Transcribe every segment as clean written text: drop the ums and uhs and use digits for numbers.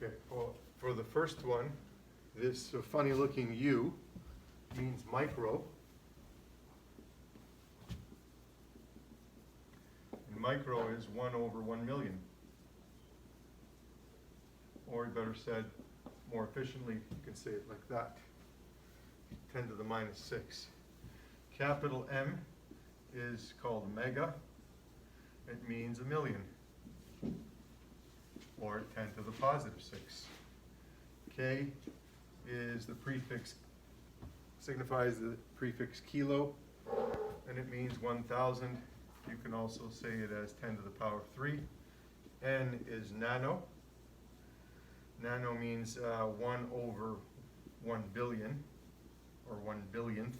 Okay, well, for the first one, this funny looking U means micro. And micro is 1 over 1 million. Or better said, more efficiently, you can say it like that. 10 to the minus 6. Capital M is called mega. It means a million. Or 10 to the positive 6. K is the prefix, signifies the prefix kilo, and it means 1,000. You can also say it as 10 to the power 3. N is nano. Nano means 1 over 1 billion, or 1 billionth.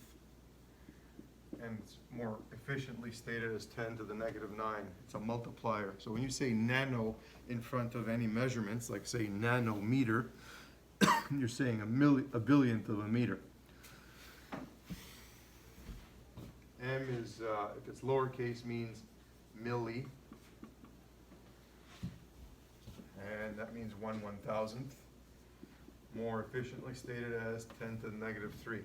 And it's more efficiently stated as 10 to the negative 9. It's a multiplier. So when you say nano in front of any measurements, like say nanometer, you're saying a billionth of a meter. M is, if it's lowercase, means milli. And that means 1/1000th. More efficiently stated as 10 to the negative 3.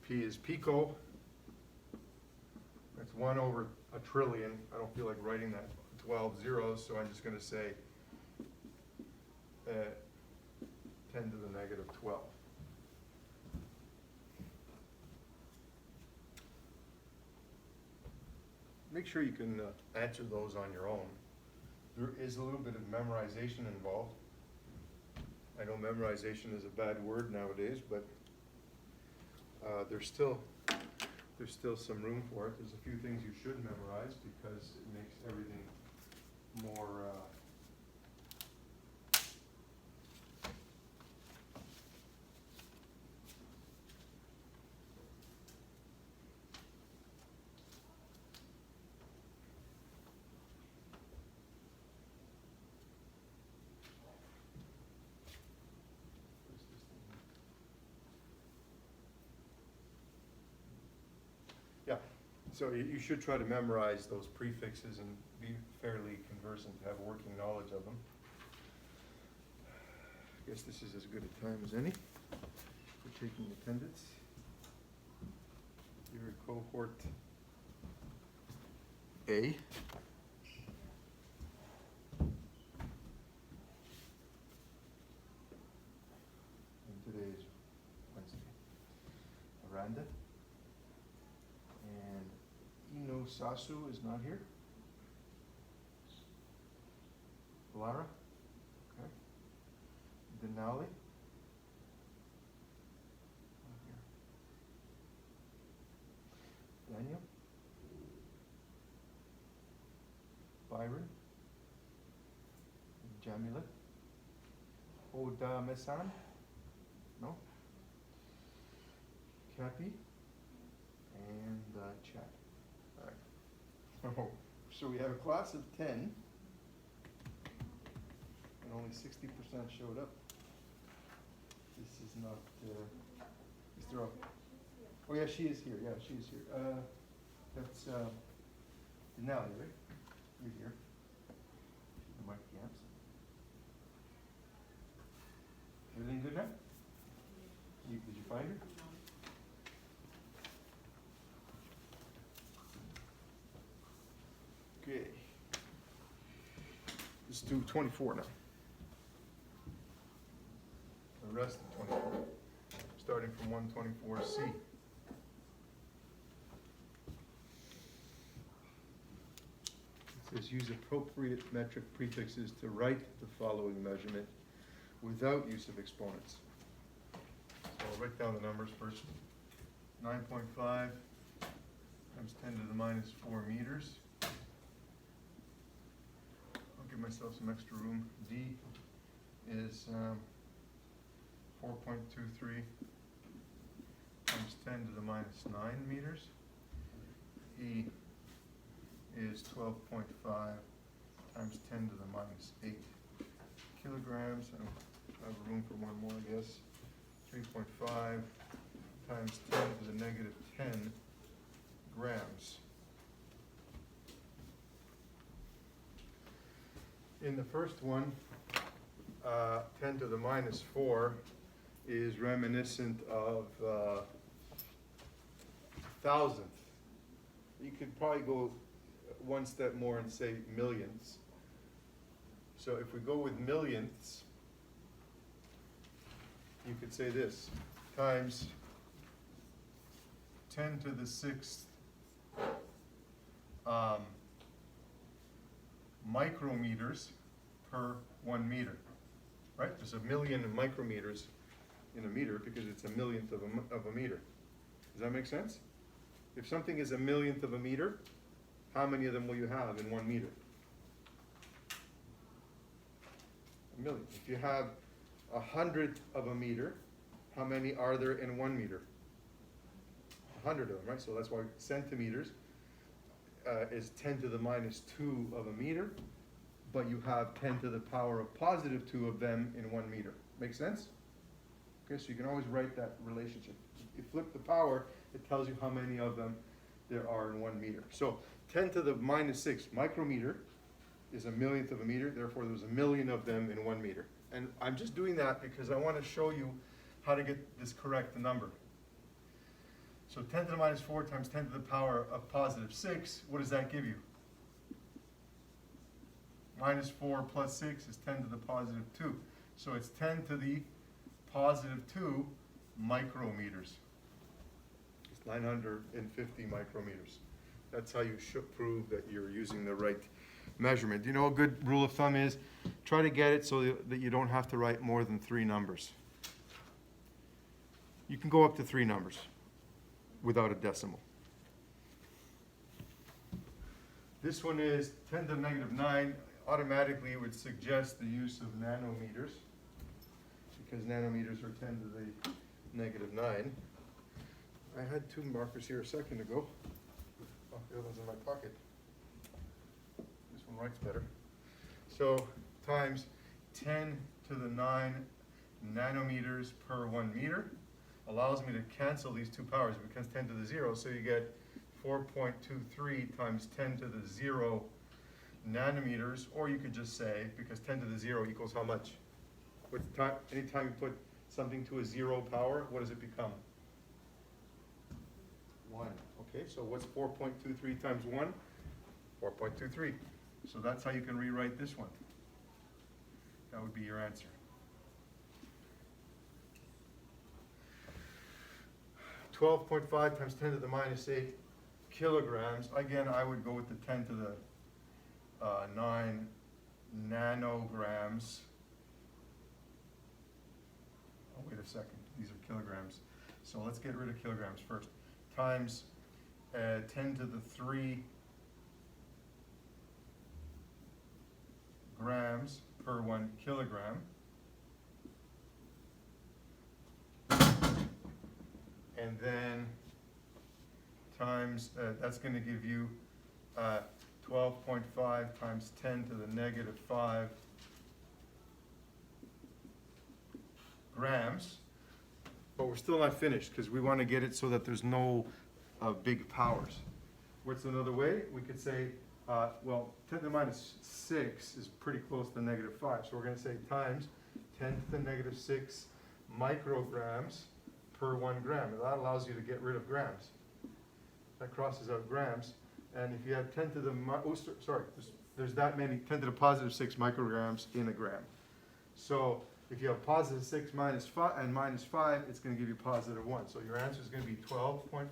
P is pico. That's 1 over a trillion. I don't feel like writing that 12 zeros, so I'm just going to say 10 to the negative 12. Make sure you can answer those on your own. There is a little bit of memorization involved. I know memorization is a bad word nowadays, but there's still some room for it. There's a few things you should memorize because it makes everything more yeah. So you should try to memorize those prefixes and be fairly conversant, have working knowledge of them. I guess this is as good a time as any for taking attendance. You're in cohort A. And today is Wednesday. Aranda. And Ino Sasu is not here. Lara, okay. Denali, not here. Daniel, Byron, Jamila, Oda Mesan, no, Cappy, and Chad. All right. So we have a class of 10, and only 60% showed up. This is not, is there a, oh yeah, she is here, yeah, she is here. That's Denali, right? You're here. Mike Gams. Everything good now? Did you find her? Okay. Let's do 24 now. The rest of 24, starting from 124C. It says use appropriate metric prefixes to write the following measurement without use of exponents. So I'll write down the numbers first. 9.5 times 10 to the minus 4 meters. I'll give myself some extra room. D is 4.23 times 10 to the minus 9 meters. E is 12.5 times 10 to the minus 8 kilograms. I have room for one more, I guess. 3.5 times 10 to the negative 10 grams. In the first one, 10 to the minus 4 is reminiscent of thousandth. You could probably go one step more and say millionths. So if we go with millionths, you could say this, times 10 to the 6th micrometers per 1 meter, right? There's a million micrometers in a meter because it's a millionth of a meter. Does that make sense? If something is a millionth of a meter, how many of them will you have in 1 meter? A million. If you have 100th of a meter, how many are there in 1 meter? 100 of them, right? So that's why centimeters is 10 to the minus 2 of a meter, but you have 10 to the power of positive 2 of them in 1 meter. Make sense? Okay, so you can always write that relationship. You flip the power, it tells you how many of them there are in 1 meter. So 10 to the minus 6 micrometer is a millionth of a meter, therefore there's a million of them in 1 meter. And I'm just doing that because I want to show you how to get this correct number. So 10 to the minus 4 times 10 to the power of positive 6, what does that give you? Minus 4 plus 6 is 10 to the positive 2. So it's 10 to the positive 2 micrometers. It's 950 micrometers. That's how you should prove that you're using the right measurement. You know, a good rule of thumb is try to get it so that you don't have to write more than 3 numbers. You can go up to 3 numbers without a decimal. This one is 10 to the negative 9. Automatically it would suggest the use of nanometers because nanometers are 10 to the negative 9. I had 2 markers here a second ago. Oh, the other one's in my pocket. This one writes better. So times 10 to the 9 nanometers per 1 meter allows me to cancel these 2 powers. It becomes 10 to the 0, so you get 4.23 times 10 to the 0 nanometers, or you could just say, because 10 to the 0 equals how much? Anytime you put something to a 0 power, what does it become? 1. Okay, so what's 4.23 times 1? 4.23. So that's how you can rewrite this one. That would be your answer. 12.5 times 10 to the minus 8 kilograms. Again, I would go with the 10 to the 9 nanograms. Oh, wait a second. These are kilograms. So let's get rid of kilograms first. Times 10 to the 3 grams per 1 kilogram. And then times, that's going to give you 12.5 times 10 to the negative 5 grams. But we're still not finished because we want to get it so that there's no big powers. What's another way? We could say, well, 10 to the minus 6 is pretty close to negative 5. So we're going to say times 10 to the negative 6 micrograms per 1 gram. And that allows you to get rid of grams. That crosses out grams. And if you have 10 to the, there's that many, 10 to the positive 6 micrograms in a gram. So if you have positive 6 minus 5 and minus 5, it's going to give you positive 1. So your answer is going to be 12.5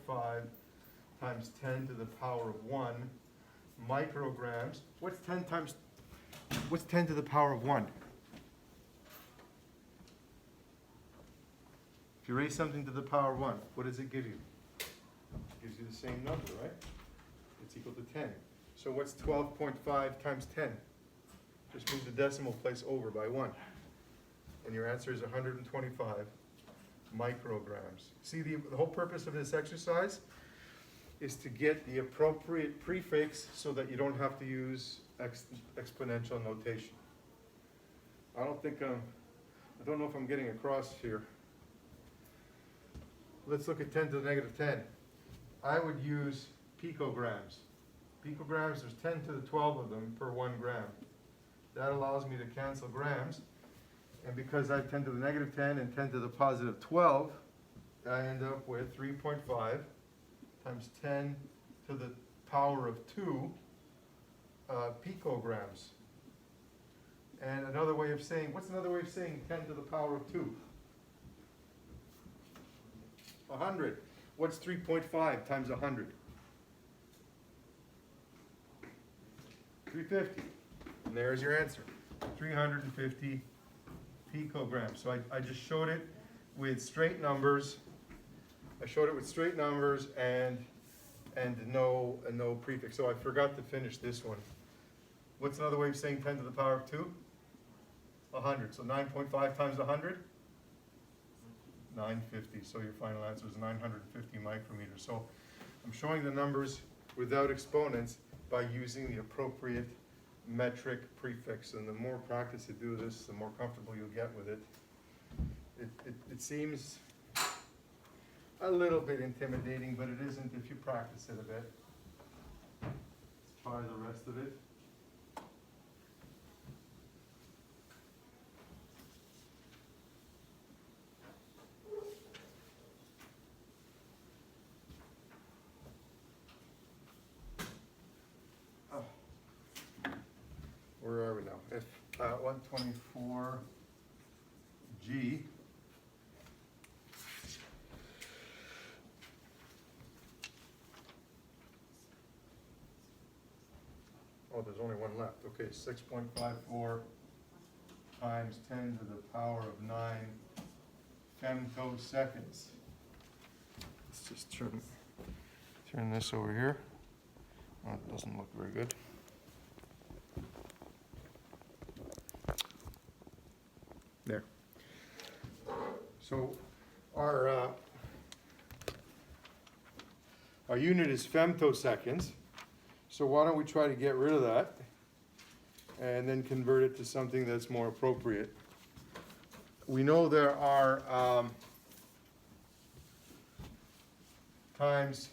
times 10 to the power of 1 micrograms. What's 10 to the power of 1? If you raise something to the power of 1, what does it give you? It gives you the same number, right? It's equal to 10. So what's 12.5 times 10? Just move the decimal place over by 1. And your answer is 125 micrograms. See, the whole purpose of this exercise is to get the appropriate prefix so that you don't have to use exponential notation. I don't know if I'm getting across here. Let's look at 10 to the negative 10. I would use picograms. Picograms, there's 10 to the 12 of them per 1 gram. That allows me to cancel grams. And because I have 10 to the negative 10 and 10 to the positive 12, I end up with 3.5 times 10 to the power of 2 picograms. And another way of saying, what's another way of saying 10 to the power of 2? 100. What's 3.5 times 100? 350. And there's your answer. 350 picograms. So I just showed it with straight numbers. I showed it with straight numbers and no prefix. So I forgot to finish this one. What's another way of saying 10 to the power of 2? 100. So 9.5 times 100? 950. So your final answer is 950 micrometers. So I'm showing the numbers without exponents by using the appropriate metric prefix. And the more practice you do this, the more comfortable you'll get with it. It seems a little bit intimidating, but it isn't if you practice it a bit. Let's try the rest of it. Where are we now? If 124G. Oh, there's only one left. Okay, 6.54 times 10 to the power of 9 femtoseconds. Let's just turn this over here. Oh, it doesn't look very good. There. So our unit is femtoseconds. So why don't we try to get rid of that and then convert it to something that's more appropriate. We know there are times,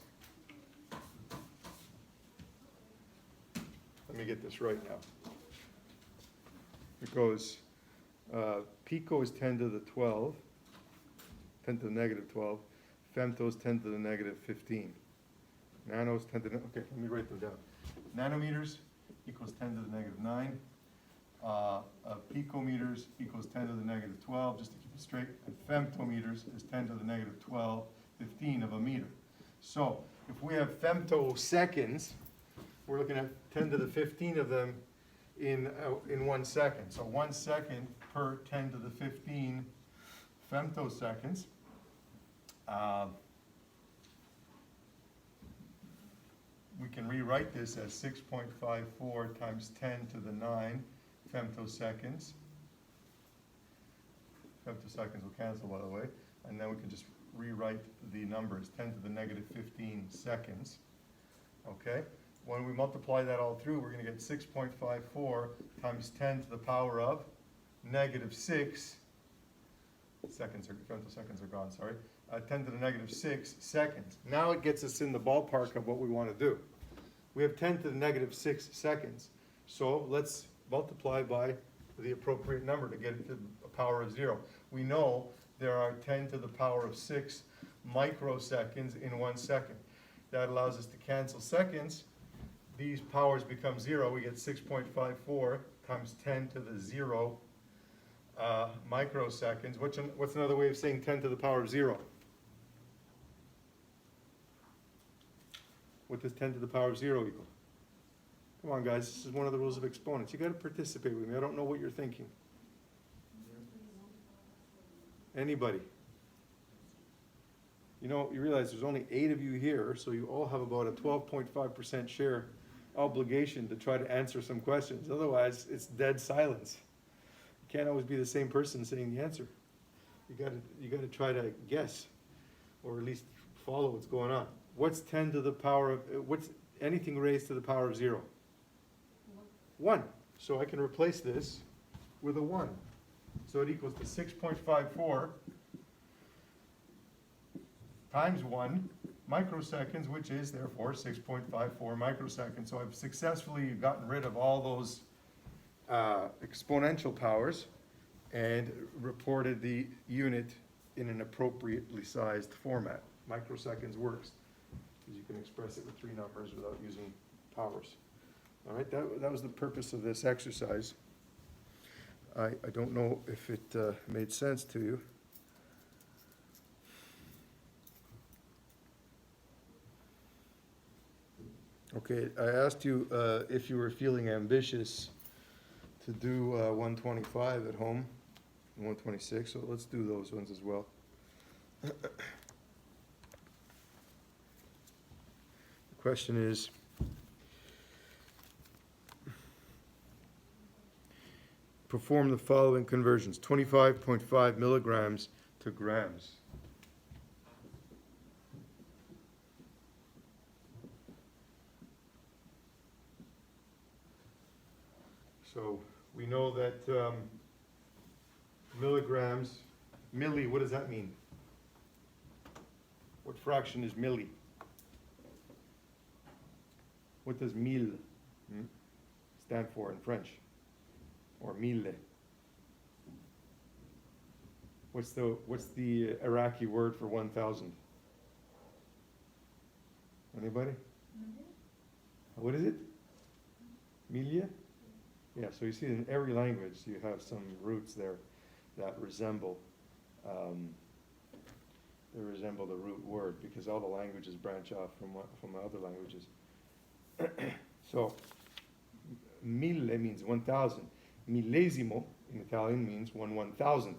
let me get this right now. It goes, pico is 10 to the 12, 10 to the negative 12, femto is 10 to the negative 15. Nano is 10 to the, okay, let me write them down. Nanometers equals 10 to the negative 9. Picometers equals 10 to the negative 12, just to keep it straight. And femtometers is 10 to the negative 12, 15 of a meter. So if we have femtoseconds, we're looking at 10 to the 15 of them in 1 second. So 1 second per 10 to the 15 femtoseconds. We can rewrite this as 6.54 times 10 to the 9 femtoseconds. Femtoseconds will cancel, by the way. And then we can just rewrite the numbers, 10 to the negative 15 seconds. Okay? When we multiply that all through, we're going to get 6.54 times 10 to the power of negative 6 seconds, or femtoseconds are gone, sorry. 10 to the negative 6 seconds. Now it gets us in the ballpark of what we want to do. We have 10 to the negative 6 seconds. So let's multiply by the appropriate number to get it to a power of 0. We know there are 10 to the power of 6 microseconds in 1 second. That allows us to cancel seconds. These powers become 0. We get 6.54 times 10 to the 0 microseconds. What's another way of saying 10 to the power of 0? What does 10 to the power of 0 equal? Come on, guys. This is one of the rules of exponents. You got to participate with me. I don't know what you're thinking. Anybody? You know, you realize there's only 8 of you here, so you all have about a 12.5% share obligation to try to answer some questions. Otherwise, it's dead silence. You can't always be the same person saying the answer. You got to try to guess, or at least follow what's going on. What's 10 to the power of, what's anything raised to the power of 0? 1. So I can replace this with a 1. So it equals to 6.54 times 1 microseconds, which is therefore 6.54 microseconds. So I've successfully gotten rid of all those exponential powers and reported the unit in an appropriately sized format. Microseconds works, because you can express it with 3 numbers without using powers. All right, that was the purpose of this exercise. I don't know if it made sense to you. Okay, I asked you if you were feeling ambitious to do 125 at home, and 126, so let's do those ones as well. The question is, perform the following conversions: 25.5 milligrams to grams. So we know that milligrams, milli, what does that mean? What fraction is milli? What does mille stand for in French? Or mille? What's the Iraqi word for 1,000? Anybody? What is it? Milia? Yeah, so you see in every language you have some roots there that resemble the root word, because all the languages branch off from other languages. So mille means 1,000. Millesimo in Italian means 1/1,000th.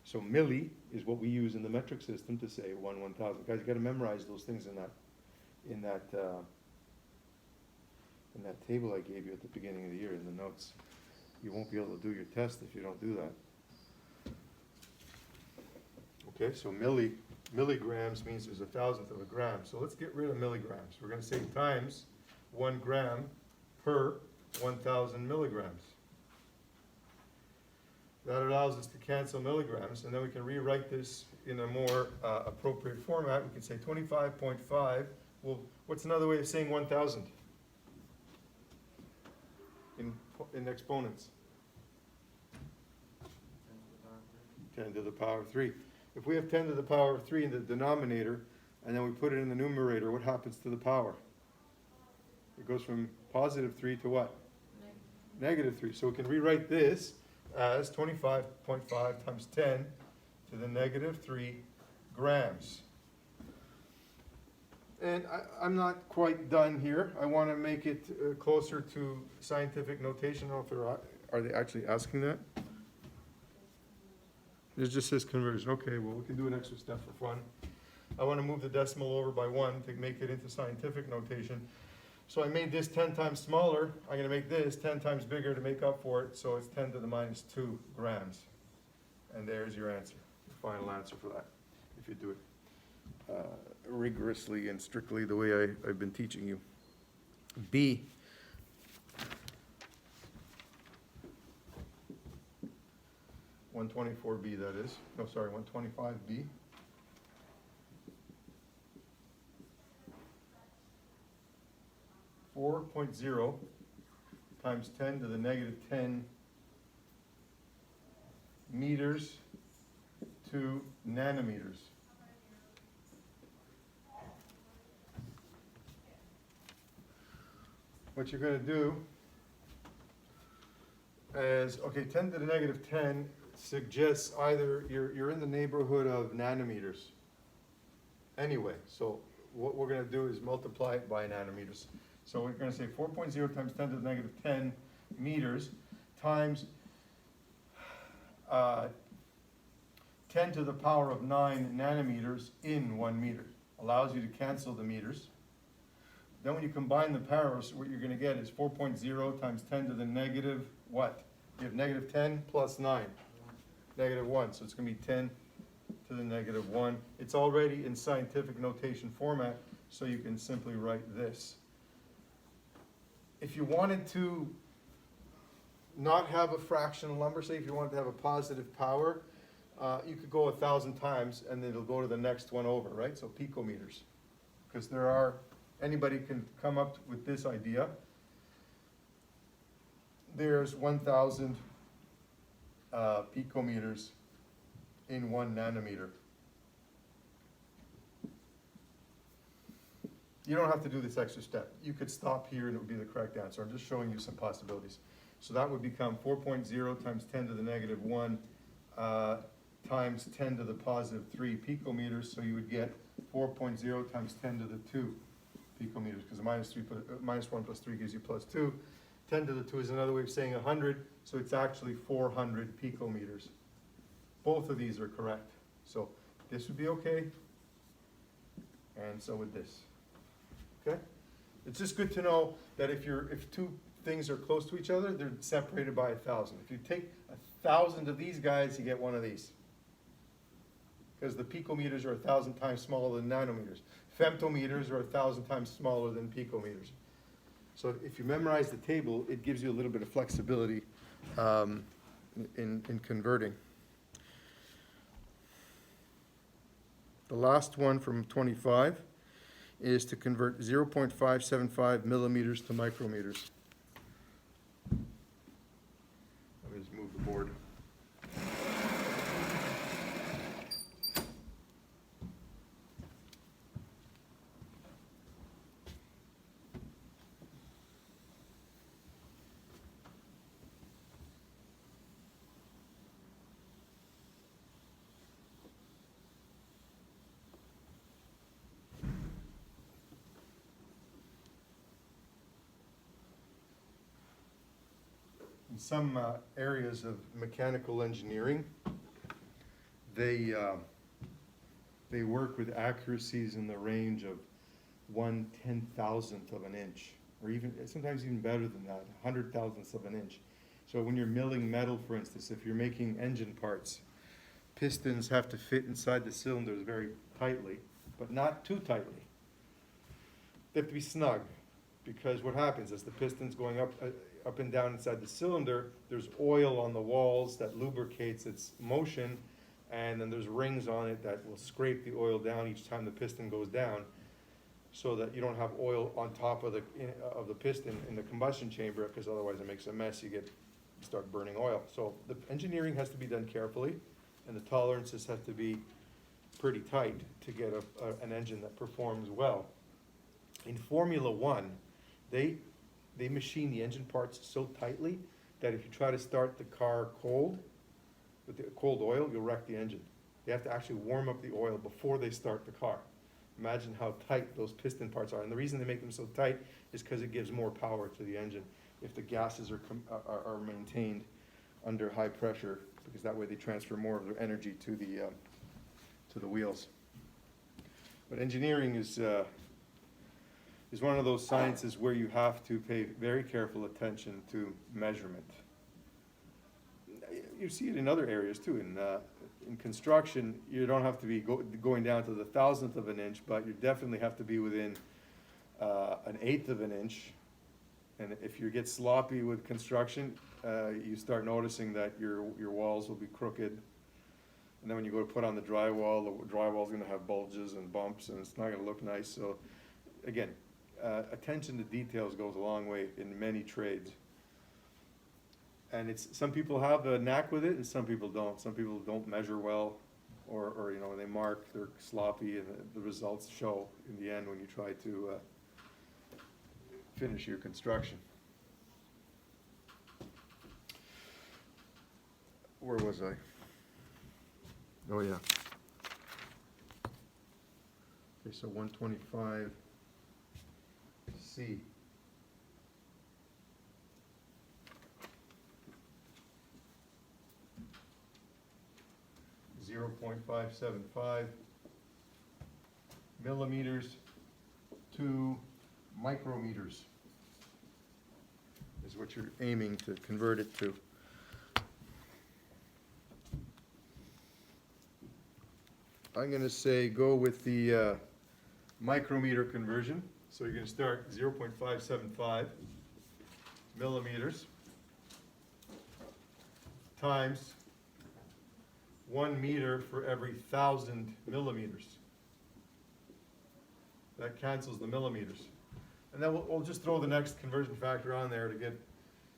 So milli is what we use in the metric system to say 1/1,000. Guys, you got to memorize those things in that table I gave you at the beginning of the year in the notes. You won't be able to do your test if you don't do that. Okay, so milligrams means there's 1,000th of a gram. So let's get rid of milligrams. We're going to say times 1 gram per 1,000 milligrams. That allows us to cancel milligrams, and then we can rewrite this in a more appropriate format. We can say 25.5. Well, what's another way of saying 1,000 in exponents? 10 to the power of 3. If we have 10 to the power of 3 in the denominator, and then we put it in the numerator, what happens to the power? It goes from positive 3 to what? Negative 3. So we can rewrite this as 25.5 times 10 to the negative 3 grams. And I'm not quite done here. I want to make it closer to scientific notation. I don't know if are they actually asking that? It just says conversion. Okay, well, we can do an extra step for fun. I want to move the decimal over by 1 to make it into scientific notation. So I made this 10 times smaller. I'm going to make this 10 times bigger to make up for it. So it's 10 to the minus 2 grams. And there's your answer, the final answer for that, if you do it rigorously and strictly the way I've been teaching you. B. (124B) that is. No, sorry, 125B. (4.0) times 10 to the negative 10 meters to nanometers. What you're going to do is, okay, 10 to the negative 10 suggests either you're in the neighborhood of nanometers anyway. So what we're going to do is multiply it by nanometers. So we're going to say 4.0 times 10 to the negative 10 meters times 10 to the power of 9 nanometers in 1 meter. Allows you to cancel the meters. Then when you combine the powers, what you're going to get is 4.0 times 10 to the negative what? You have negative 10 plus 9. Negative 1. So it's going to be 10 to the negative 1. It's already in scientific notation format, so you can simply write this. If you wanted to not have a fractional number, say if you wanted to have a positive power, you could go 1,000 times and then it'll go to the next one over, right? So picometers. Because anybody can come up with this idea. There's 1,000 picometers in 1 nanometer. You don't have to do this extra step. You could stop here and it would be the correct answer. I'm just showing you some possibilities. So that would become 4.0 times 10 to the negative 1 times 10 to the positive 3 picometers. So you would get 4.0 times 10 to the 2 picometers, because minus 1 plus 3 gives you plus 2. 10 to the 2 is another way of saying 100, so it's actually 400 picometers. Both of these are correct. So this would be okay, and so would this. Okay? It's just good to know that if two things are close to each other, they're separated by 1,000. If you take 1,000 of these guys, you get one of these. Because the picometers are 1,000 times smaller than nanometers. Femtometers are 1,000 times smaller than picometers. So if you memorize the table, it gives you a little bit of flexibility in converting. The last one from 25 is to convert 0.575 millimeters to micrometers. Let me just move the board. In some areas of mechanical engineering, they work with accuracies in the range of 1/10,000th of an inch, or even sometimes even better than that, 100,000ths of an inch. So when you're milling metal, for instance, if you're making engine parts, pistons have to fit inside the cylinders very tightly, but not too tightly. They have to be snug, because what happens is the piston's going up and down inside the cylinder, there's oil on the walls that lubricates its motion, and then there's rings on it that will scrape the oil down each time the piston goes down, so that you don't have oil on top of the piston in the combustion chamber, because otherwise it makes a mess. You start burning oil. So the engineering has to be done carefully, and the tolerances have to be pretty tight to get an engine that performs well. In Formula One, they machine the engine parts so tightly that if you try to start the car cold, with the cold oil, you'll wreck the engine. They have to actually warm up the oil before they start the car. Imagine how tight those piston parts are. And the reason they make them so tight is because it gives more power to the engine if the gases are maintained under high pressure, because that way they transfer more of their energy to the wheels. But engineering is one of those sciences where you have to pay very careful attention to measurement. You see it in other areas too. In construction, you don't have to be going down to the 1,000th of an inch, but you definitely have to be within an 1/8 of an inch. And if you get sloppy with construction, you start noticing that your walls will be crooked. And then when you go to put on the drywall's going to have bulges and bumps, and it's not going to look nice. So again, attention to details goes a long way in many trades. And some people have a knack with it, and some people don't. Some people don't measure well, or they mark, they're sloppy, and the results show in the end when you try to finish your construction. Where was I? Oh yeah. Okay, so 125C. 0.575 millimeters to micrometers is what you're aiming to convert it to. I'm going to say go with the micrometer conversion. So you're going to start 0.575 millimeters times 1 meter for every 1,000 millimeters. That cancels the millimeters. And then we'll just throw the next conversion factor on there to get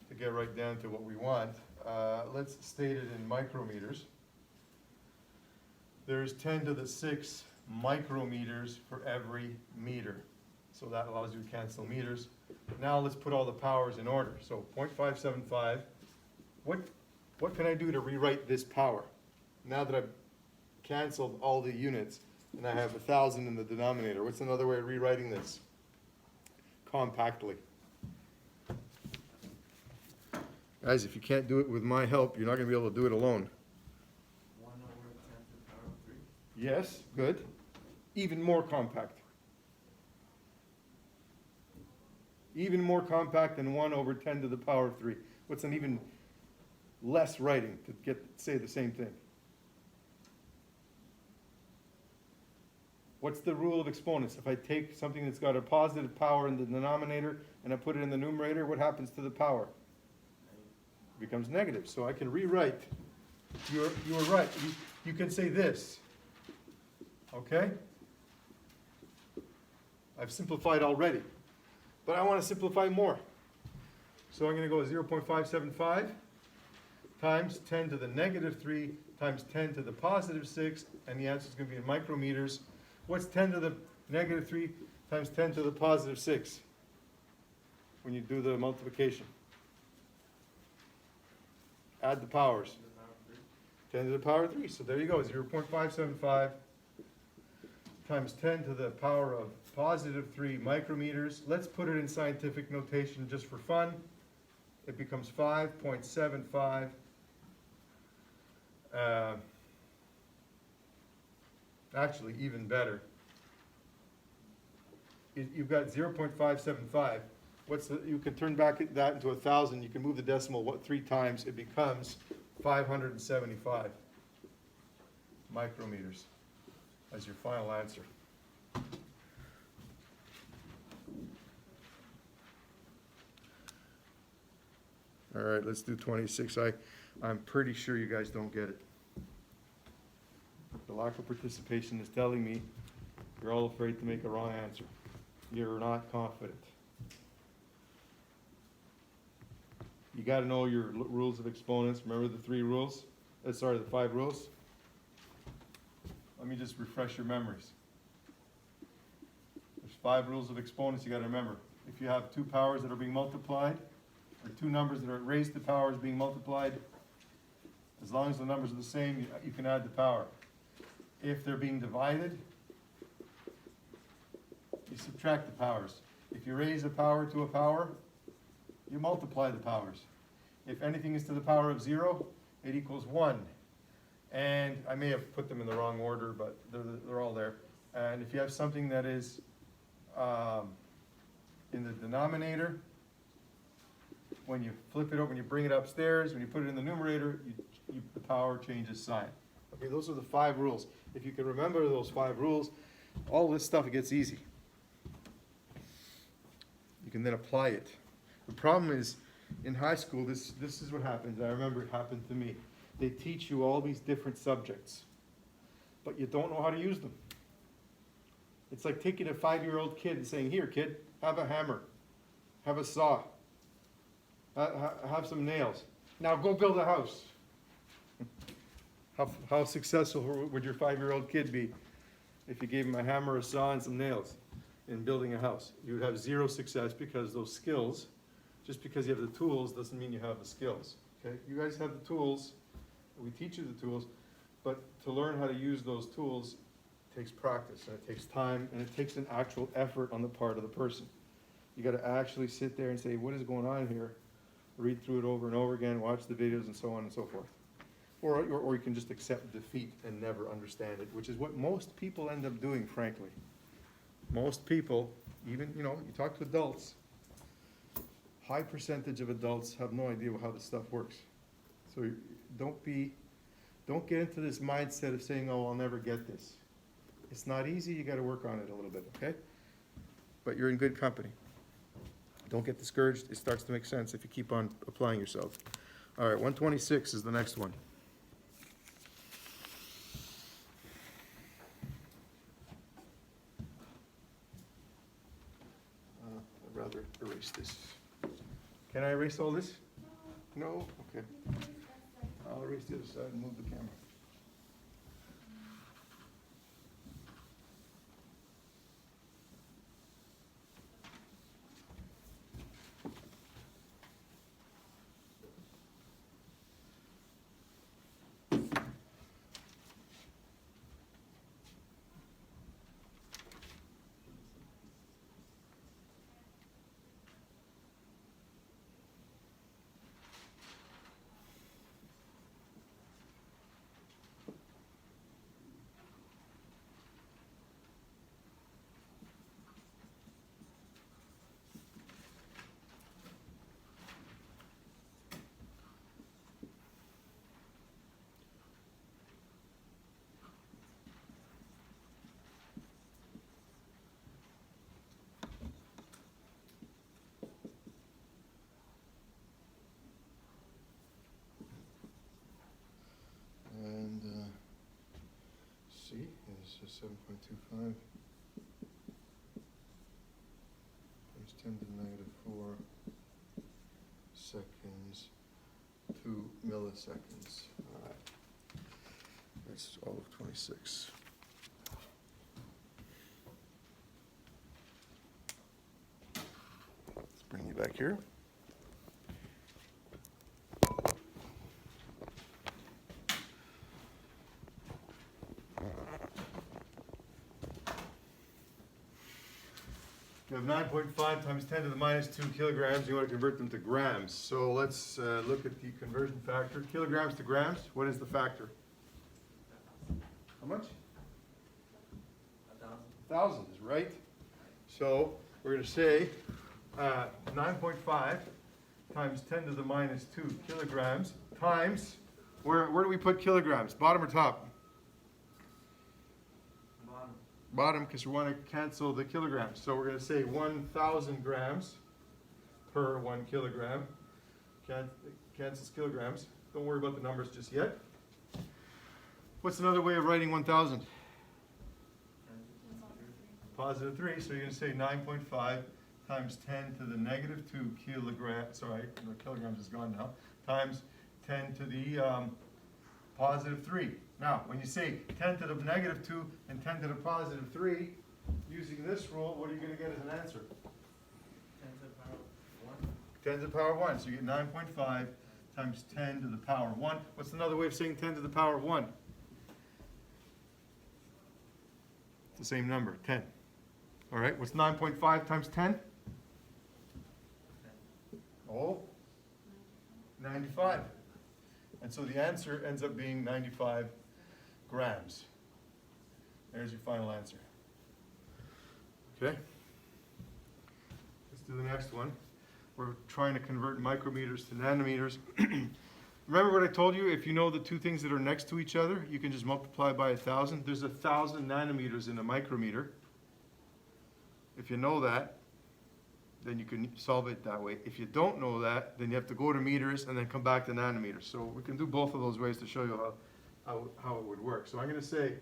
to get right down to what we want, let's state it in micrometers. There's 10 to the 6 micrometers for every meter. So that allows you to cancel meters. Now let's put all the powers in order. So 0.575, what can I do to rewrite this power? Now that I've canceled all the units and I have 1,000 in the denominator, what's another way of rewriting this? Compactly. Guys, if you can't do it with my help, you're not going to be able to do it alone. 1 over 10 to the power of 3. Yes, good. Even more compact. Even more compact than 1 over 10 to the power of 3. What's an even less writing to say the same thing? What's the rule of exponents? If I take something that's got a positive power in the denominator and I put it in the numerator, what happens to the power? It becomes negative. So I can rewrite. You are right. You can say this. Okay? I've simplified already. But I want to simplify more. So I'm going to go 0.575 times 10 to the negative 3 times 10 to the positive 6, and the answer is going to be in micrometers. What's 10 to the negative 3 times 10 to the positive 6 when you do the multiplication? Add the powers. 10 to the power of 3. So there you go, 0.575 times 10 to the power of positive 3 micrometers. Let's put it in scientific notation just for fun. It becomes 5.75. Actually, even better. You've got 0.575. You can turn back that into 1,000. You can move the decimal 3 times. It becomes 575 micrometers as your final answer. All right, let's do 26. I'm pretty sure you guys don't get it. The lack of participation is telling me you're all afraid to make a wrong answer. You're not confident. You got to know your rules of exponents. Remember the 3 rules? The 5 rules? Let me just refresh your memories. There's 5 rules of exponents you got to remember. If you have 2 powers that are being multiplied, or 2 numbers that are raised to powers being multiplied, as long as the numbers are the same, you can add the power. If they're being divided, you subtract the powers. If you raise a power to a power, you multiply the powers. If anything is to the power of 0, it equals 1. And I may have put them in the wrong order, but they're all there. And if you have something that is in the denominator, when you flip it over, when you bring it upstairs, when you put it in the numerator, the power changes sign. Okay, those are the 5 rules. If you can remember those 5 rules, all this stuff, it gets easy. You can then apply it. The problem is, in high school, this is what happens. I remember it happened to me. They teach you all these different subjects, but you don't know how to use them. It's like taking a 5-year-old kid and saying, here, kid, have a hammer, have a saw, have some nails. Now go build a house. How successful would your 5-year-old kid be if you gave him a hammer, a saw, and some nails in building a house? You would have 0 success because those skills, just because you have the tools doesn't mean you have the skills. Okay? You guys have the tools. We teach you the tools, but to learn how to use those tools takes practice, and it takes time, and it takes an actual effort on the part of the person. You got to actually sit there and say, what is going on here? Read through it over and over again, watch the videos, and so on and so forth. Or you can just accept defeat and never understand it, which is what most people end up doing, frankly. Most people, even, you talk to adults, high percentage of adults have no idea how this stuff works. So don't get into this mindset of saying, oh, I'll never get this. It's not easy, you got to work on it a little bit, okay? But you're in good company. Don't get discouraged, it starts to make sense if you keep on applying yourself. All right, 126 is the next one. I'd rather erase this. Can I erase all this? No? Okay. I'll erase the other side and move the camera. And C is 7.25 times 10 to the negative 4 seconds, 2 milliseconds. All right. That's all of 26. Let's bring you back here. You have 9.5 times 10 to the minus 2 kilograms. You want to convert them to grams. So let's look at the conversion factor. Kilograms to grams, what is the factor? How much? 1,000 is right. So we're going to say 9.5 times 10 to the minus 2 kilograms times, where do we put kilograms? Bottom or top? Bottom, because we want to cancel the kilograms. So we're going to say 1,000 grams per 1 kilogram. Cancels kilograms. Don't worry about the numbers just yet. What's another way of writing 1,000? Positive 3. So you're going to say 9.5 times 10 to the negative 2 kilograms. Sorry, the kilograms is gone now. Times 10 to the positive 3. Now, when you say 10 to the negative 2 and 10 to the positive 3, using this rule, what are you going to get as an answer? 10 to the power 1. 10 to the power 1. So you get 9.5 times 10 to the power 1. What's another way of saying 10 to the power 1? It's the same number, 10. All right, what's 9.5 times 10? Oh, 95. And so the answer ends up being 95 grams. There's your final answer. Okay? Let's do the next one. We're trying to convert micrometers to nanometers. Remember what I told you? If you know the two things that are next to each other, you can just multiply by 1,000. There's 1,000 nanometers in a micrometer. If you know that, then you can solve it that way. If you don't know that, then you have to go to meters and then come back to nanometers. So we can do both of those ways to show you how it would work. So I'm going to say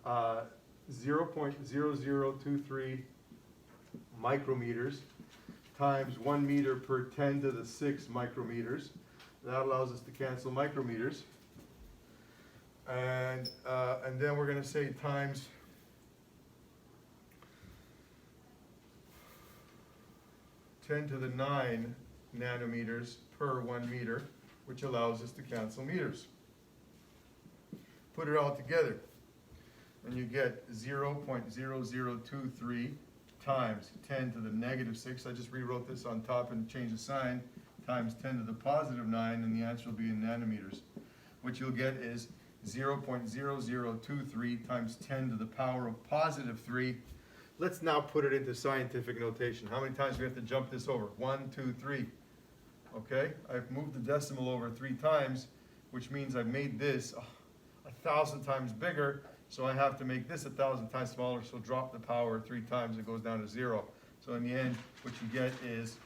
0.0023 micrometers times 1 meter per 10 to the 6 micrometers. That allows us to cancel micrometers. And then we're going to say times 10 to the 9 nanometers per 1 meter, which allows us to cancel meters. Put it all together, and you get 0.0023 times 10 to the negative 6. I just rewrote this on top and changed the sign, times 10 to the positive 9, and the answer will be in nanometers. What you'll get is 0.0023 times 10 to the power of positive 3. Let's now put it into scientific notation. How many times do we have to jump this over? 1, 2, 3. Okay, I've moved the decimal over 3 times, which means I've made this 1,000 times bigger, so I have to make this 1,000 times smaller, so drop the power 3 times, it goes down to 0. So in the end, what you get is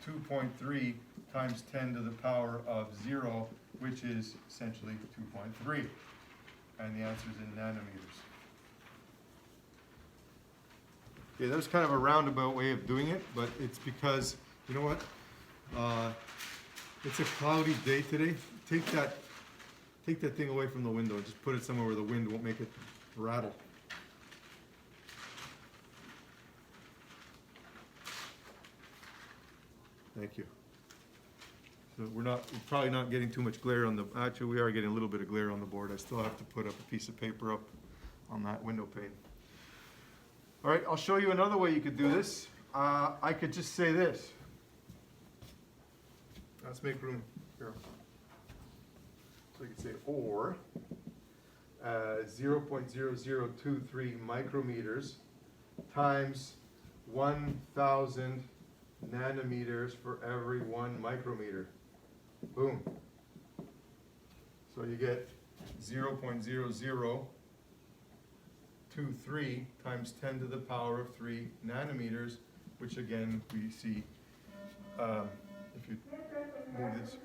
2.3 times 10 to the power of 0, which is essentially 2.3. And the answer is in nanometers. Okay, that was kind of a roundabout way of doing it, but it's because, you know what? It's a cloudy day today. Take that thing away from the window and just put it somewhere where the wind won't make it rattle. Thank you. So we're probably not getting too much glare on the, actually we are getting a little bit of glare on the board. I still have to put up a piece of paper up on that window pane. All right, I'll show you another way you could do this. I could just say this. Let's make room here. So you could say or 0.0023 micrometers times 1,000 nanometers for every 1 micrometer. Boom. So you get 0.0023 times 10 to the power of 3 nanometers, which again we see if you move this.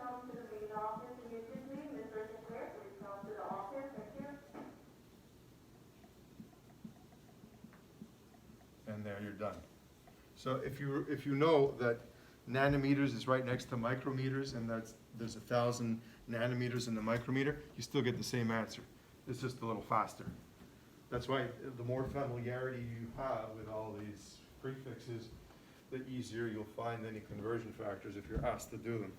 And there you're done. So if you know that nanometers is right next to micrometers and there's 1,000 nanometers in the micrometer, you still get the same answer. It's just a little faster. That's why the more familiarity you have with all these prefixes, the easier you'll find any conversion factors if you're asked to do them.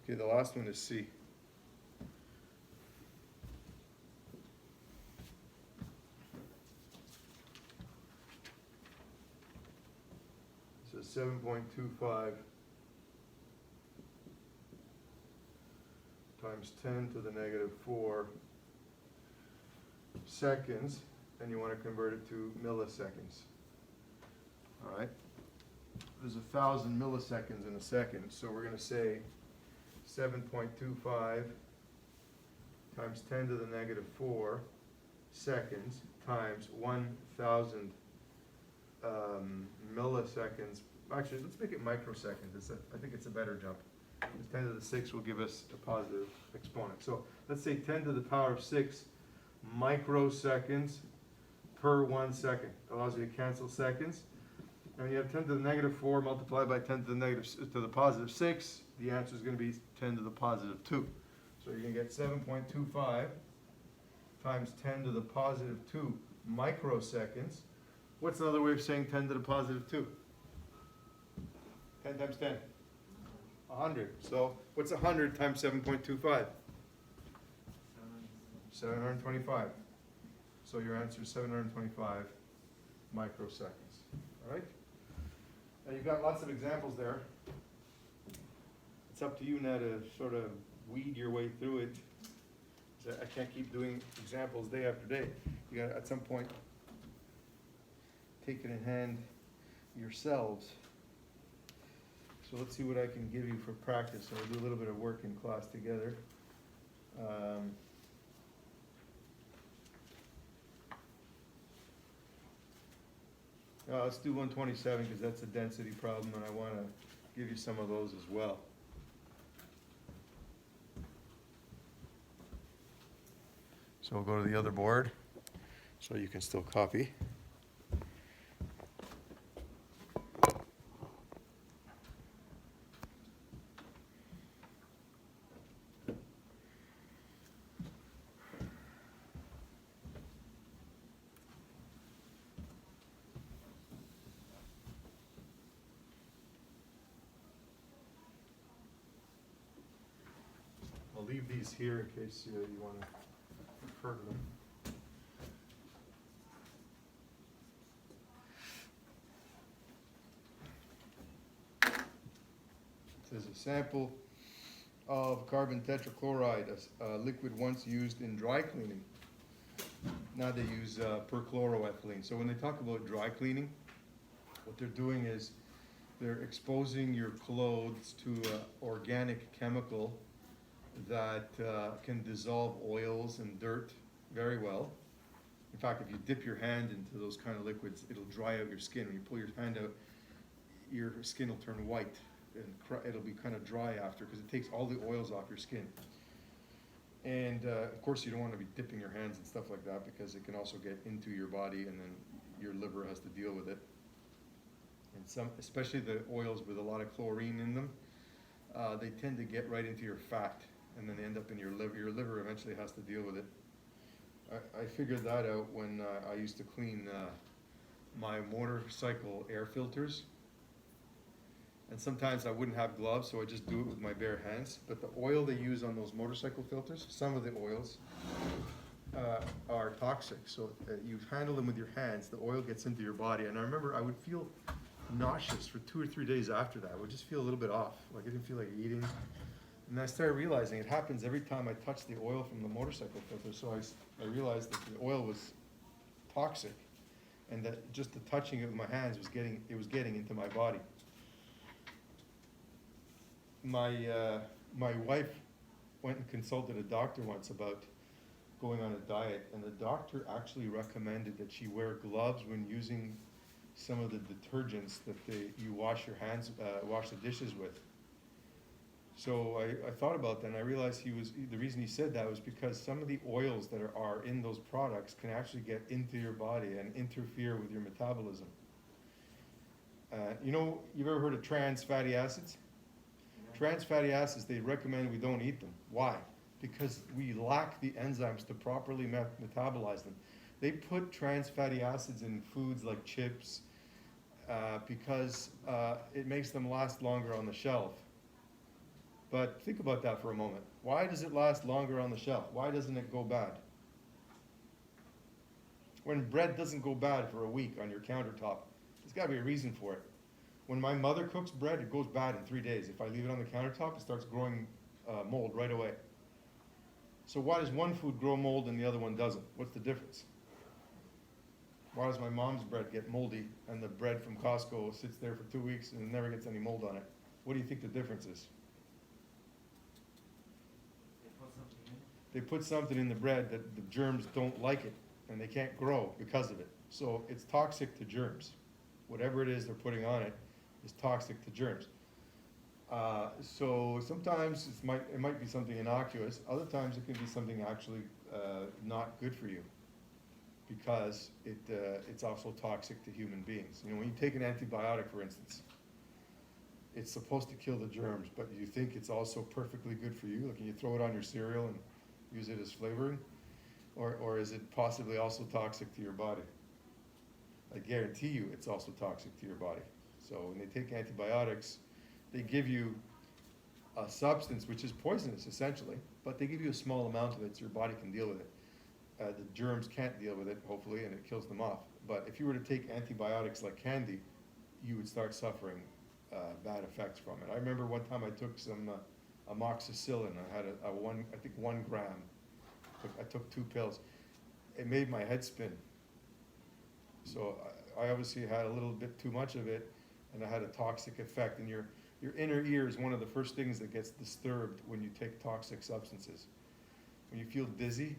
Okay, the last one is C. So 7.25 times 10 to the negative 4 seconds, and you want to convert it to milliseconds. All right? There's 1,000 milliseconds in a second, so we're going to say 7.25 times 10 to the negative 4 seconds times 1,000 milliseconds. Actually, let's make it microseconds. I think it's a better jump. Because 10 to the 6 will give us a positive exponent. So let's say 10 to the power of 6 microseconds per 1 second. Allows you to cancel seconds. And when you have 10 to the negative 4 multiplied by 10 to the positive 6, the answer is going to be 10 to the positive 2. So you're going to get 7.25 times 10 to the positive 2 microseconds. What's another way of saying 10 to the positive 2? 10 times 10? 100. So what's 100 times 7.25? 725. So your answer is 725 microseconds. All right? Now you've got lots of examples there. It's up to you now to sort of weed your way through it. I can't keep doing examples day after day. You got to, at some point, take it in hand yourselves. So let's see what I can give you for practice. So we'll do a little bit of work in class together. Let's do 127 because that's a density problem and I want to give you some of those as well. So we'll go to the other board so you can still copy. I'll leave these here in case you want to refer to them. This is a sample of carbon tetrachloride, a liquid once used in dry cleaning. Now they use perchloroethylene. So when they talk about dry cleaning, what they're doing is they're exposing your clothes to an organic chemical that can dissolve oils and dirt very well. In fact, if you dip your hand into those kind of liquids, it'll dry out your skin. When you pull your hand out, your skin will turn white and it'll be kind of dry after because it takes all the oils off your skin. And of course, you don't want to be dipping your hands and stuff like that because it can also get into your body and then your liver has to deal with it. And some, especially the oils with a lot of chlorine in them, they tend to get right into your fat, and then they end up in your liver. Your liver eventually has to deal with it. I figured that out when I used to clean my motorcycle air filters. And sometimes I wouldn't have gloves, so I just do it with my bare hands. But the oil they use on those motorcycle filters, some of the oils are toxic. So you handle them with your hands, the oil gets into your body. And I remember I would feel nauseous for 2 or 3 days after that. I would just feel a little bit off, like I didn't feel like eating. And I started realizing it happens every time I touch the oil from the motorcycle filter. So I realized that the oil was toxic, and that just the touching it with my hands was getting into my body. My wife went and consulted a doctor once about going on a diet, and the doctor actually recommended that she wear gloves when using some of the detergents that you wash your hands, wash the dishes with. So I thought about that, and I realized the reason he said that was because some of the oils that are in those products can actually get into your body and interfere with your metabolism. You've ever heard of trans fatty acids? Trans fatty acids, they recommend we don't eat them. Why? Because we lack the enzymes to properly metabolize them. They put trans fatty acids in foods like chips because it makes them last longer on the shelf. But think about that for a moment. Why does it last longer on the shelf? Why doesn't it go bad? When bread doesn't go bad for a week on your countertop, there's got to be a reason for it. When my mother cooks bread, it goes bad in 3 days. If I leave it on the countertop, it starts growing mold right away. So why does one food grow mold and the other one doesn't? What's the difference? Why does my mom's bread get moldy and the bread from Costco sits there for 2 weeks and never gets any mold on it? What do you think the difference is? They put something in the bread that the germs don't like it, and they can't grow because of it. So it's toxic to germs. Whatever it is they're putting on it is toxic to germs. So sometimes it might be something innocuous. Other times it can be something actually not good for you, because it's also toxic to human beings. When you take an antibiotic, for instance, it's supposed to kill the germs, but you think it's also perfectly good for you? Like, can you throw it on your cereal and use it as flavoring? Or is it possibly also toxic to your body? I guarantee you it's also toxic to your body. So when they take antibiotics, they give you a substance which is poisonous, essentially, but they give you a small amount of it so your body can deal with it. The germs can't deal with it, hopefully, and it kills them off. But if you were to take antibiotics like candy, you would start suffering bad effects from it. I remember one time I took some amoxicillin. I had I think 1 gram. I took 2 pills. It made my head spin. So I obviously had a little bit too much of it, and it had a toxic effect. And your inner ear is one of the first things that gets disturbed when you take toxic substances. When you feel dizzy,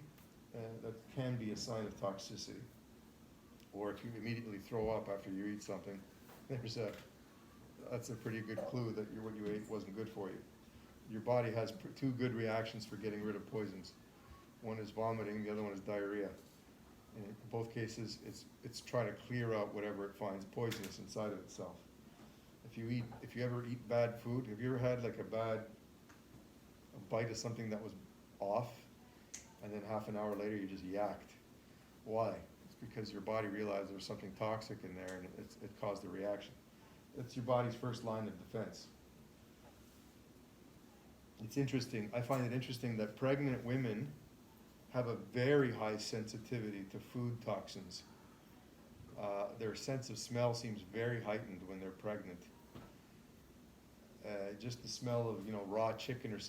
that can be a sign of toxicity. Or if you immediately throw up after you eat something, that's a pretty good clue that what you ate wasn't good for you. Your body has 2 good reactions for getting rid of poisons. One is vomiting, the other one is diarrhea. And in both cases, it's trying to clear out whatever it finds poisonous inside of itself. If you ever eat bad food, have you ever had like a bite of something that was off, and then half an hour later you just yacked? Why? It's because your body realized there was something toxic in there, and it caused a reaction. It's your body's first line of defense. It's interesting. I find it interesting that pregnant women have a very high sensitivity to food toxins. Their sense of smell seems very heightened when they're pregnant. Just the smell of raw chicken or something